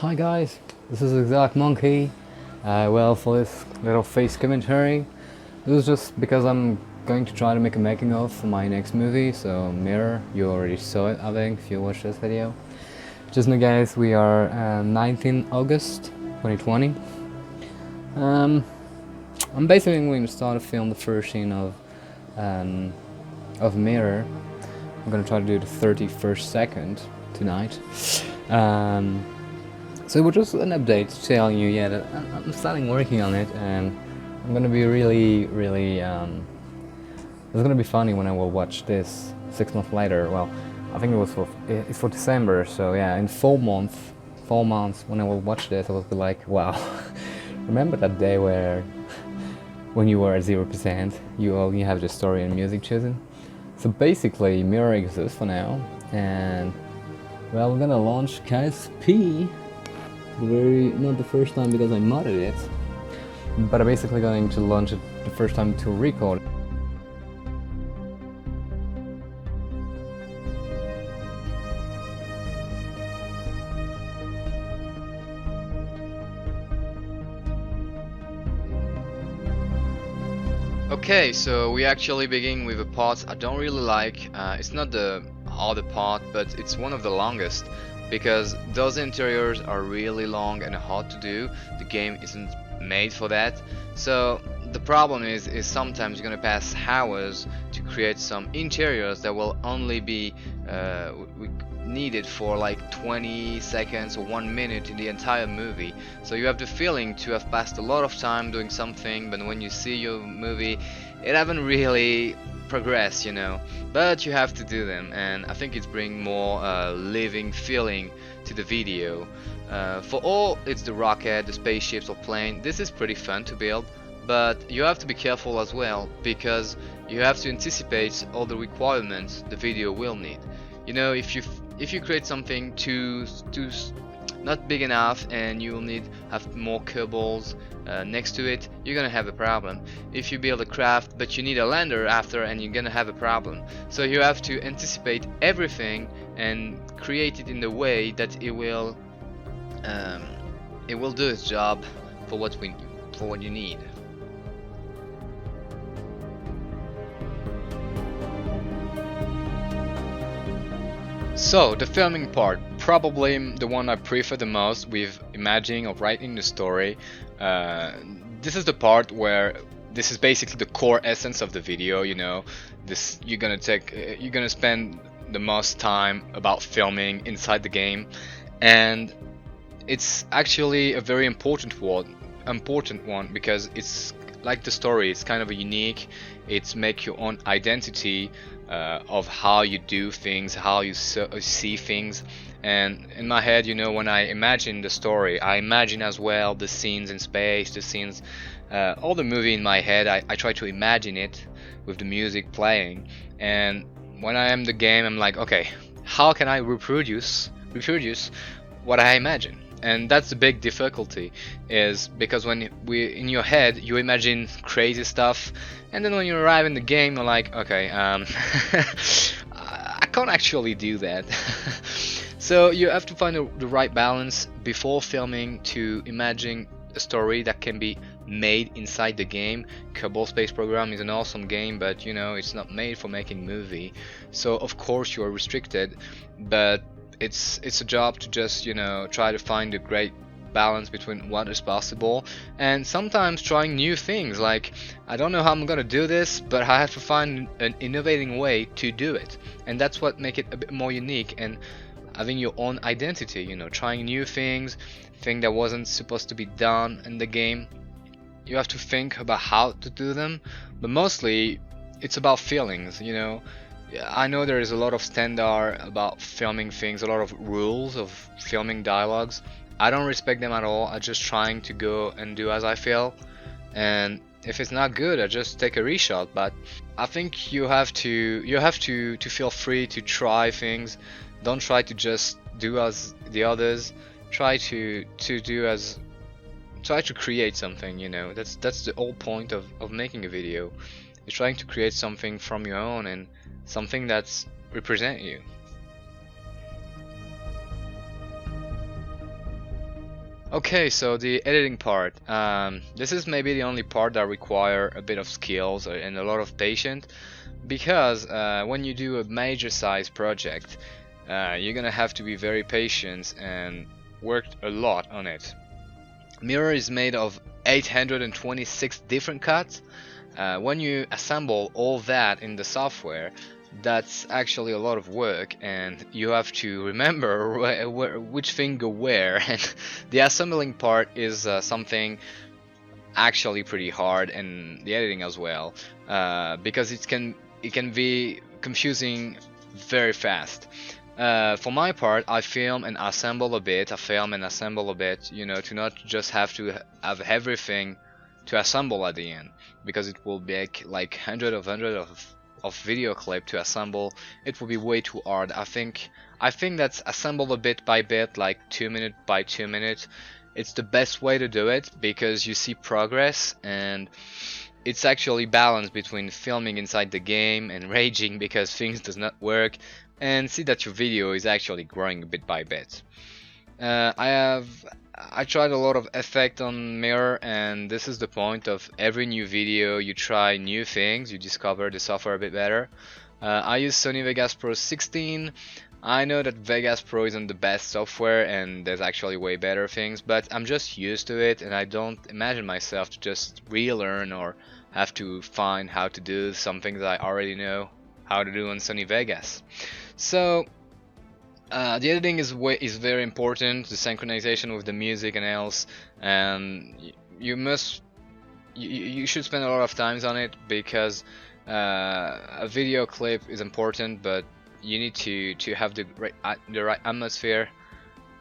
Hi guys, this is xDarkMonkey. Well, for this little face commentary, this is just because I'm going to try to make a making of for my next movie. So Mirror, you already saw it, I think, if you watched this video. Just know, guys, we are 19 August 2020. I'm basically going to start to film the first scene of Mirror. I'm gonna try to do the 31st second tonight. So it was just an update telling you, yeah, that I'm starting working on it, and I'm gonna be really, it's gonna be funny when I will watch this 6 months later. Well, I think it's for December, so yeah, in 4 months when I will watch this, I will be like, wow, remember that day when you were at 0%, you only have the story and music chosen? So basically, Mirror exists for now, and well, we're gonna launch KSP. Not the first time because I modded it, but I'm basically going to launch it the first time to record. Okay, so we actually begin with a part I don't really like. It's not the harder part, but it's one of the longest, because those interiors are really long and hard to do. The game isn't made for that. So the problem is sometimes you're gonna pass hours to create some interiors that will only be needed for like 20 seconds or 1 minute in the entire movie. So you have the feeling to have passed a lot of time doing something, but when you see your movie, it haven't really progressed, you know. But you have to do them, and I think it's bring more living feeling to the video. For all it's the rocket, the spaceships or plane, this is pretty fun to build, but you have to be careful as well, because you have to anticipate all the requirements the video will need. You know, if you create something too not big enough and you will need have more cables next to it, you're gonna have a problem. If you build a craft but you need a lander after, and you're gonna have a problem. So you have to anticipate everything and create it in the way that it will do its job for what you need. So the filming part, probably the one I prefer the most, with imagining or writing the story. This is the part where this is basically the core essence of the video. You know, this you're gonna spend the most time about filming inside the game, and it's actually a very important one because it's like the story. It's kind of a unique. It's make your own identity of how you do things, how you see things. And in my head, you know, when I imagine the story, I imagine as well the scenes in space, the scenes, all the movie in my head. I try to imagine it with the music playing, and when I am the game, I'm like, okay, how can I reproduce what I imagine? And that's the big difficulty, is because when in your head you imagine crazy stuff, and then when you arrive in the game you're like, okay, I can't actually do that. So you have to find the right balance before filming to imagine a story that can be made inside the game. Kerbal Space Program is an awesome game, but you know, it's not made for making movie, so of course you are restricted. But it's a job to just, you know, try to find a great balance between what is possible, and sometimes trying new things. Like, I don't know how I'm gonna do this, but I have to find an innovating way to do it, and that's what make it a bit more unique, and having your own identity, you know, trying new things that wasn't supposed to be done in the game. You have to think about how to do them, but mostly it's about feelings, you know. I know there is a lot of standard about filming things, a lot of rules of filming dialogues. I don't respect them at all. I'm just trying to go and do as I feel, and if it's not good, I just take a reshot. But I think you have to feel free to try things. Don't try to just do as the others. Try to create something. You know, that's the whole point of making a video. You're trying to create something from your own, and something that's represent you. Okay, so the editing part. This is maybe the only part that require a bit of skills and a lot of patience, because when you do a major size project, you're gonna have to be very patient and work a lot on it. Mirror is made of 826 different cuts. When you assemble all that in the software, that's actually a lot of work, and you have to remember which thing go where. And the assembling part is something actually pretty hard, and the editing as well, because it can be confusing very fast. For my part, I film and assemble a bit. You know, to not just have to have everything to assemble at the end, because it will be like hundreds of video clip to assemble. It will be way too hard. I think that's assemble a bit by bit, like 2 minute by 2 minute. It's the best way to do it, because you see progress, and it's actually balanced between filming inside the game and raging because things does not work, and see that your video is actually growing bit by bit. I tried a lot of effect on Mirror, and this is the point of every new video. You try new things, you discover the software a bit better. I use Sony Vegas Pro 16. I know that Vegas Pro isn't the best software, and there's actually way better things, but I'm just used to it, and I don't imagine myself to just relearn or have to find how to do something that I already know how to do on Sony Vegas. So the editing is very important, the synchronization with the music and else, and you should spend a lot of times on it, because a video clip is important, but you need to have the right atmosphere,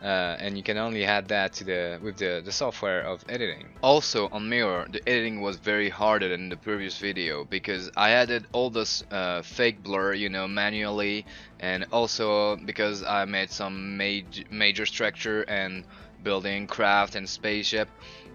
and you can only add that to with the software of editing. Also on Mirror, the editing was very harder than the previous video, because I added all this fake blur, you know, manually, and also because I made some major structure and building, craft and spaceship.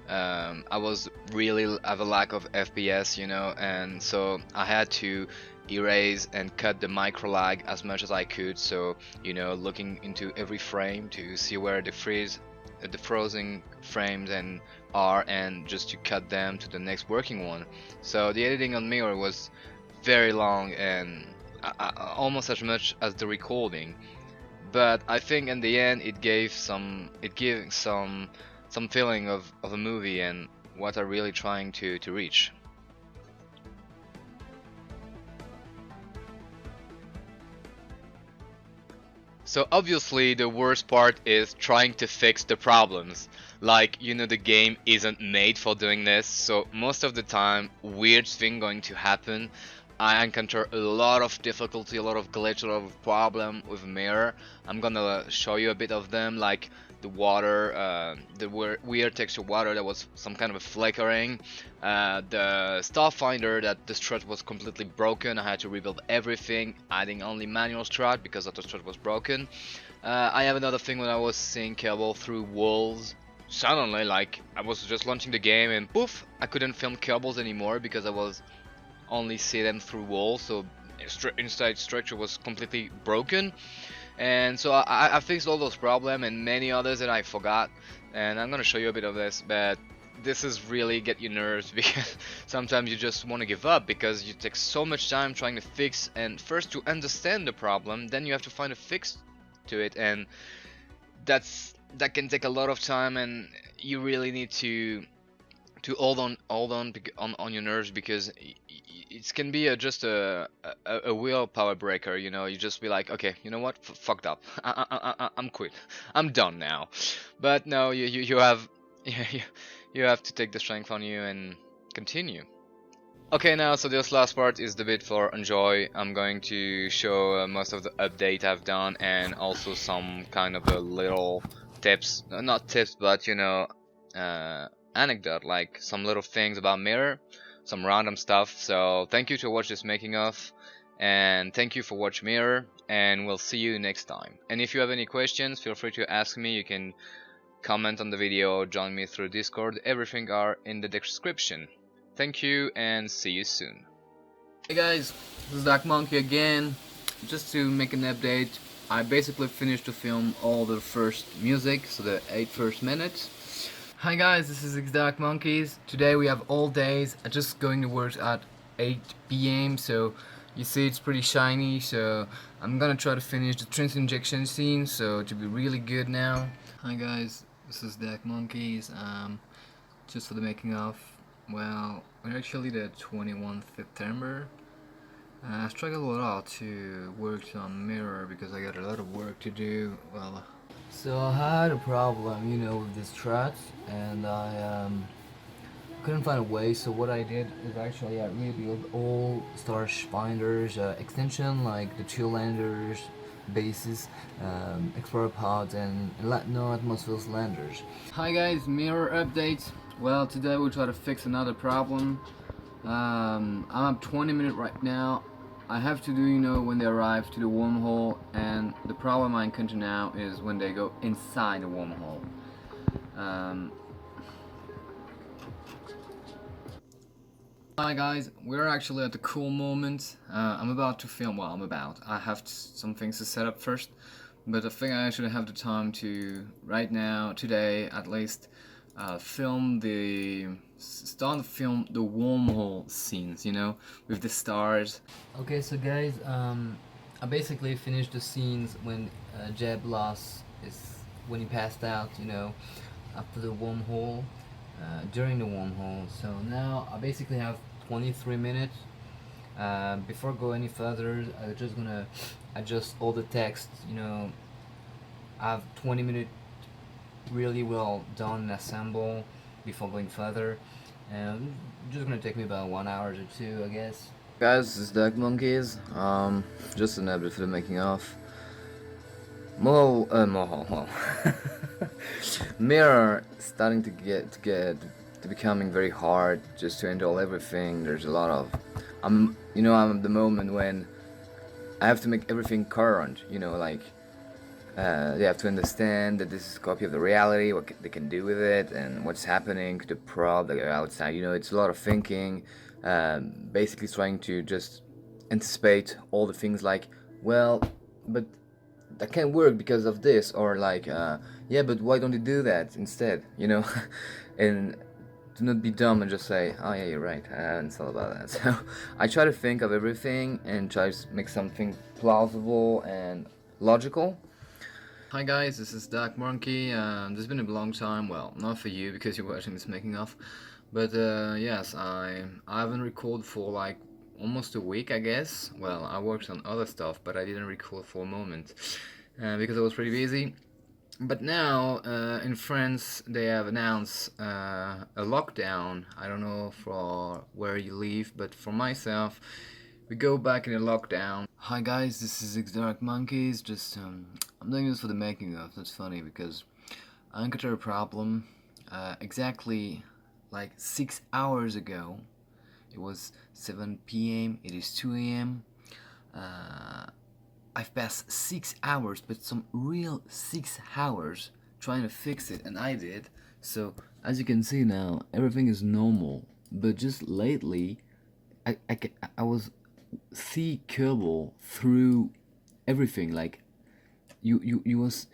I was really have a lack of FPS, you know, and so I had to erase and cut the micro lag as much as I could, so, you know, looking into every frame to see where the frozen frames are, and just to cut them to the next working one. So the editing on Mirror was very long, and almost as much as the recording, but I think in the end it gave some feeling of a movie and what I'm really trying to reach. So obviously the worst part is trying to fix the problems. Like, you know, the game isn't made for doing this, so most of the time weird thing going to happen. I encounter a lot of difficulty, a lot of glitch, a lot of problem with Mirror. I'm gonna show you a bit of them, like the water, the weird texture water that was some kind of a flickering, the Starfinder that the strut was completely broken. I had to rebuild everything, adding only manual strut because the strut was broken. I have another thing when I was seeing cable through walls. Suddenly, like, I was just launching the game and poof, I couldn't film cables anymore because I was only see them through walls, so inside structure was completely broken. And so I fixed all those problems and many others that I forgot, and I'm gonna show you a bit of this, but this is really get your nerves because sometimes you just want to give up because you take so much time trying to fix, and first to understand the problem, then you have to find a fix to it, and that can take a lot of time, and you really need to hold on your nerves, because it can be just a willpower breaker, you know. You just be like, okay, you know what, fucked up, I'm quit, I'm done now. But no, you have you have to take the strength on you and continue. Okay, now so this last part is the bit for enjoy. I'm going to show most of the update I've done, and also some kind of a little tips, not tips, but, you know, anecdote, like some little things about Mirror, some random stuff. So thank you to watch this making of, and thank you for watching Mirror, and we'll see you next time. And if you have any questions, feel free to ask me. You can comment on the video, join me through Discord, everything are in the description. Thank you and see you soon. Hey guys, this is xDarkMonkeyz again. Just to make an update, I basically finished to film all the first music, so the 8 first minutes. Hi guys, this is xDarkMonkeyz. Today we have all days. I'm just going to work at 8 p.m. so you see it's pretty shiny, so I'm gonna try to finish the trans injection scene, so to be really good now. Hi guys, this is xDarkMonkeyz. Just for the making of, well, we're actually the 21st September. I struggled a lot to work on mirror because I got a lot of work to do. Well, so I had a problem, with this struts, and I couldn't find a way. So what I did is actually I rebuilt all Starsh binders, extension like the chill landers, bases, explorer pods, and no atmospheres landers. Hi guys, mirror update. Well, today we'll try to fix another problem. I'm at 20 minutes right now. I have to do, when they arrive to the wormhole, and the problem I encounter now is when they go inside the wormhole. Hi guys, we're actually at the cool moment. I'm about to film, I have some things to set up first, but I think I should have the time to, right now, today at least, start to film the wormhole scenes, with the stars. Okay, so guys, I basically finished the scenes when Jeb lost when he passed out, after the wormhole, during the wormhole. So now I basically have 23 minutes. Before I go any further, I'm just gonna adjust all the text. I have 20 minutes really well done and assemble before going further, and just gonna take me about 1 hour or two, I guess. Guys, this is xDarkMonkeyz. Just an update for the making of. Mirror starting to becoming very hard just to handle everything. There's a lot of I'm at the moment when I have to make everything current. They have to understand that this is a copy of the reality, what they can do with it, and what's happening to the prop that are outside. It's a lot of thinking, basically trying to just anticipate all the things like, well, but that can't work because of this, or like, yeah, but why don't you do that instead, and do not be dumb and just say, oh yeah, you're right, I hadn't thought about that. So I try to think of everything and try to make something plausible and logical. Hi guys, this is xDarkMonkey. This has been a long time, well, not for you because you're watching this making of, but yes, I haven't recorded for like almost a week, I guess. Well, I worked on other stuff, but I didn't record for a moment because I was pretty busy. But now, in France, they have announced a lockdown. I don't know for where you live, but for myself, we go back in a lockdown. Hi guys, this is xDarkMonkeyz. Just I'm doing this for the making of. That's funny because I encountered a problem exactly like 6 hours ago. It was 7 p.m. It is 2 a.m. I've passed 6 hours, but some real 6 hours trying to fix it, and I did. So as you can see now, everything is normal. But just lately, I was see cable through everything. Like you was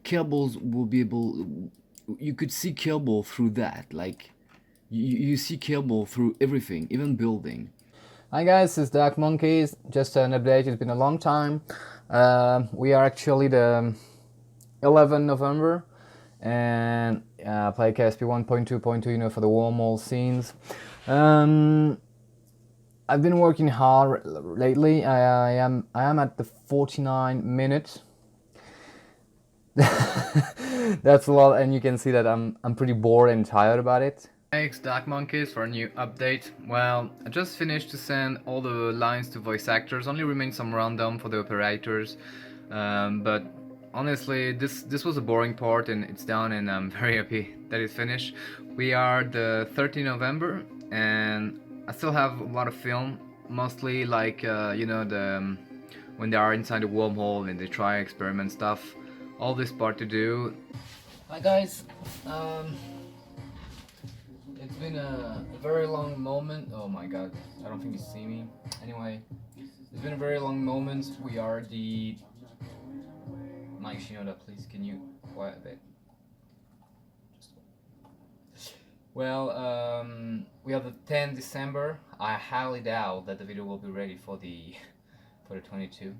cables will be able. You could see cable through that. Like you see cable through everything, even building. Hi guys, this is xDarkMonkeyz. Just an update. It's been a long time. We are actually the 11th November, and play KSP 1.2.2. For the wormhole scenes. I've been working hard lately. I am at the 49 minutes. That's a lot, and you can see that I'm pretty bored and tired about it. Thanks xDarkMonkeyz for a new update. Well, I just finished to send all the lines to voice actors. Only remains some random for the operators, but honestly, this was a boring part, and it's done, and I'm very happy that it's finished. We are the 13th November, and I still have a lot of film, mostly like when they are inside the wormhole and they try experiment stuff. All this part to do. Hi guys, it's been a very long moment. Oh my god, I don't think you see me. Anyway, it's been a very long moment. We are the... Mike Shinoda, please, can you quiet a bit? Well, we have the 10th December. I highly doubt that the video will be ready for the for the 22.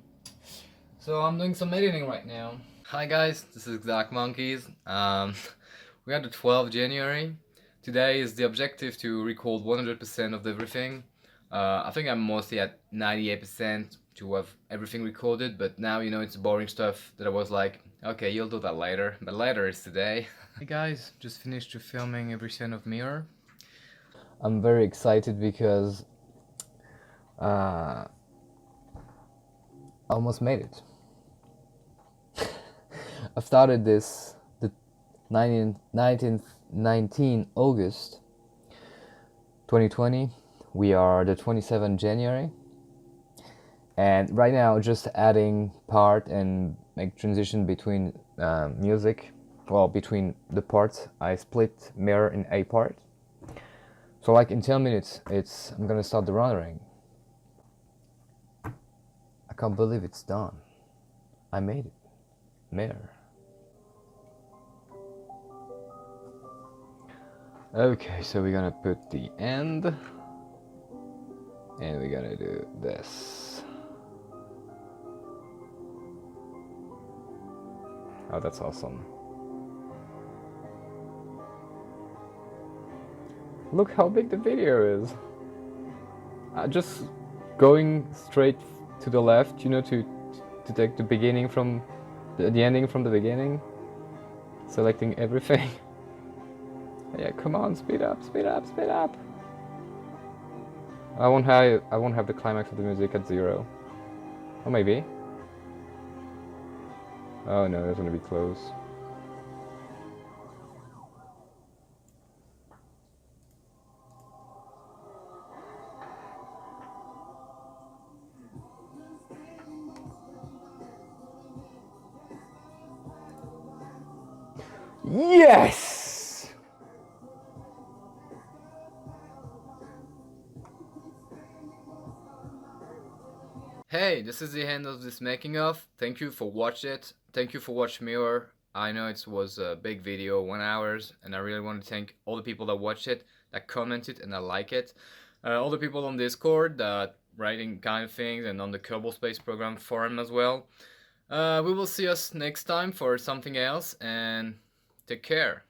So I'm doing some editing right now. Hi guys, this is xDarkMonkeyz. We are the 12th January. Today is the objective to record 100% of everything. I think I'm mostly at 98% to have everything recorded, but now you know it's boring stuff that I was like, okay, you'll do that later, but later is today. Hey guys, just finished filming every scene of Mirror. I'm very excited because I almost made it. I started this the 19 August 2020. We are the 27th January. And right now just adding part and make transition between music. Well, between the parts. I split Mirror in a part. So like in 10 minutes, I'm gonna start the rendering. I can't believe it's done. I made it. Mirror. Okay, so we're gonna put the end. And we're gonna do this. Oh, that's awesome. Look how big the video is. Just going straight to the left, you know, to take the beginning from the ending from the beginning. Selecting everything. Yeah, come on, speed up, speed up, speed up. I won't have the climax of the music at 0. Or maybe. Oh no, that's gonna be close. Yes! Hey, this is the end of this making of. Thank you for watching it. Thank you for watching Mirror. I know it was a big video, 1 hour, and I really want to thank all the people that watched it, that commented, and that like it. All the people on Discord that writing kind of things, and on the Kerbal Space Program forum as well. We will see us next time for something else, and take care.